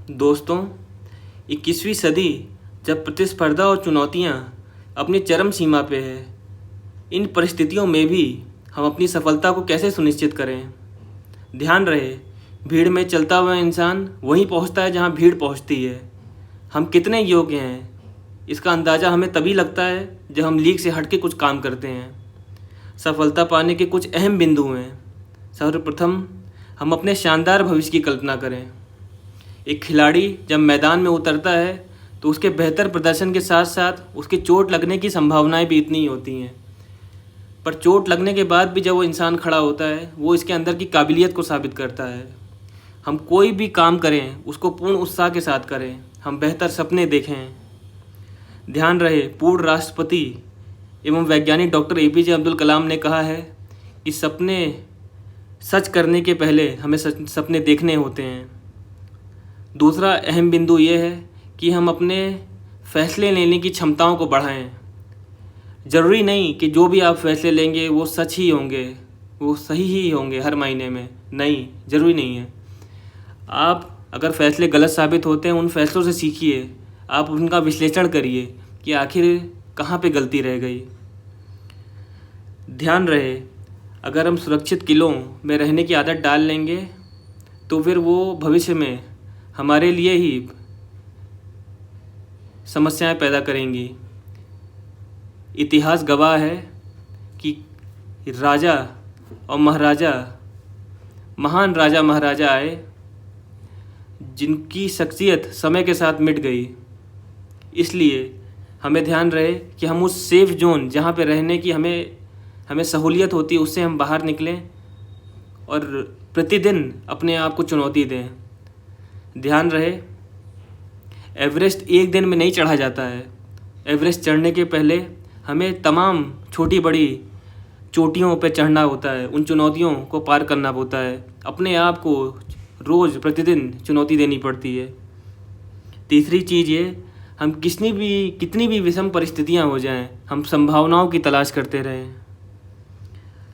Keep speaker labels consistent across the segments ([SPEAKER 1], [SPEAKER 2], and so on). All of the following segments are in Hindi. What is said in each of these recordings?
[SPEAKER 1] दोस्तों, 21वीं सदी जब प्रतिस्पर्धा और चुनौतियां अपनी चरम सीमा पे है, इन परिस्थितियों में भी हम अपनी सफलता को कैसे सुनिश्चित करें। ध्यान रहे, भीड़ में चलता हुआ इंसान वहीं पहुंचता है जहां भीड़ पहुंचती है। हम कितने योग्य हैं, इसका अंदाज़ा हमें तभी लगता है जब हम लीक से हट के कुछ काम करते हैं। सफलता पाने के कुछ अहम बिंदु हैं। सर्वप्रथम, हम अपने शानदार भविष्य की कल्पना करें। एक खिलाड़ी जब मैदान में उतरता है तो उसके बेहतर प्रदर्शन के साथ साथ उसके चोट लगने की संभावनाएं भी इतनी ही होती हैं। पर चोट लगने के बाद भी जब वो इंसान खड़ा होता है, वो इसके अंदर की काबिलियत को साबित करता है। हम कोई भी काम करें उसको पूर्ण उत्साह के साथ करें। हम बेहतर सपने देखें। ध्यान रहे, पूर्व राष्ट्रपति एवं वैज्ञानिक डॉक्टर APJ अब्दुल कलाम ने कहा है कि सपने सच करने के पहले हमें सपने देखने होते हैं। दूसरा अहम बिंदु ये है कि हम अपने फैसले लेने की क्षमताओं को बढ़ाएं। ज़रूरी नहीं कि जो भी आप फैसले लेंगे वो सच ही होंगे, वो सही ही होंगे हर मायने में। नहीं, ज़रूरी नहीं है। आप अगर फैसले गलत साबित होते हैं, उन फैसलों से सीखिए। आप उनका विश्लेषण करिए कि आखिर कहाँ पे गलती रह गई। ध्यान रहे, अगर हम सुरक्षित किलों में रहने की आदत डाल लेंगे तो फिर वो भविष्य में हमारे लिए ही समस्याएं पैदा करेंगी। इतिहास गवाह है कि राजा और महाराजा, महान राजा महाराजा आए जिनकी शख्सियत समय के साथ मिट गई। इसलिए हमें ध्यान रहे कि हम उस सेफ जोन जहाँ पे रहने की हमें सहूलियत होती है, उससे हम बाहर निकलें और प्रतिदिन अपने आप को चुनौती दें। ध्यान रहे, एवरेस्ट एक दिन में नहीं चढ़ा जाता है। एवरेस्ट चढ़ने के पहले हमें तमाम छोटी बड़ी चोटियों पर चढ़ना होता है, उन चुनौतियों को पार करना होता है। अपने आप को रोज़ प्रतिदिन चुनौती देनी पड़ती है। तीसरी चीज़ ये, हम कितनी भी विषम परिस्थितियाँ हो जाएं, हम संभावनाओं की तलाश करते रहें।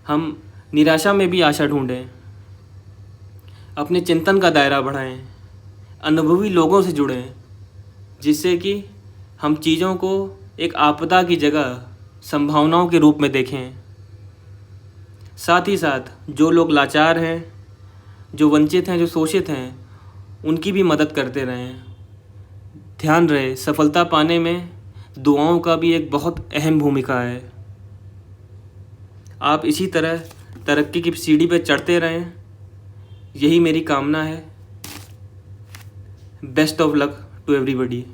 [SPEAKER 1] हम निराशा में भी आशा ढूंढें। अपने चिंतन का दायरा बढ़ाएं। अनुभवी लोगों से जुड़ें, जिससे कि हम चीज़ों को एक आपदा की जगह संभावनाओं के रूप में देखें। साथ ही साथ जो लोग लाचार हैं, जो वंचित हैं, जो शोषित हैं, उनकी भी मदद करते रहें। ध्यान रहे, सफलता पाने में दुआओं का भी एक बहुत अहम भूमिका है। आप इसी तरह तरक्की की सीढ़ी पर चढ़ते रहें, यही मेरी कामना है। Best of luck to everybody.